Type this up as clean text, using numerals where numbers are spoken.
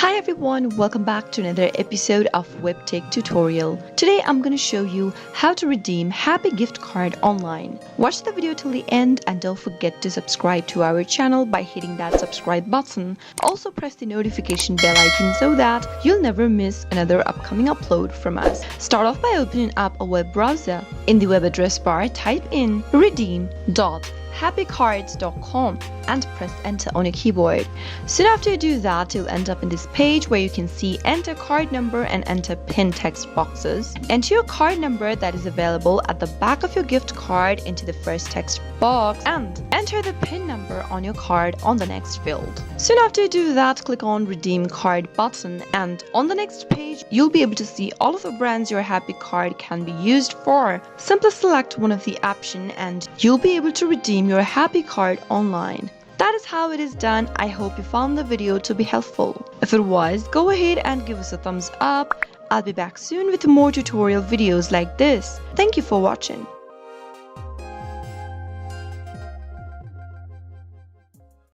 Hi everyone, welcome back to another episode of Webtech Tutorial. Today I'm going to show you how to redeem Happy Gift Card online. Watch the video till the end and don't forget to subscribe to our channel by hitting that subscribe button. Also press the notification bell icon so that you'll never miss another upcoming upload from us. Start off by opening up a web browser. In the web address bar, type in redeem.happycards.com and press enter on your keyboard. Soon after you do that, you'll end up in this page where you can see enter card number and enter PIN text boxes. Enter your card number that is available at the back of your gift card into the first text box and enter the PIN number on your card on the next field. Soon after you do that, click on redeem card button, and on the next page you'll be able to see all of the brands your happy card can be used for. Simply select one of the options and you'll be able to redeem your happy card online. That is how it is done. I hope you found the video to be helpful. If it was, go ahead and give us a thumbs up. I'll be back soon with more tutorial videos like this. Thank you for watching.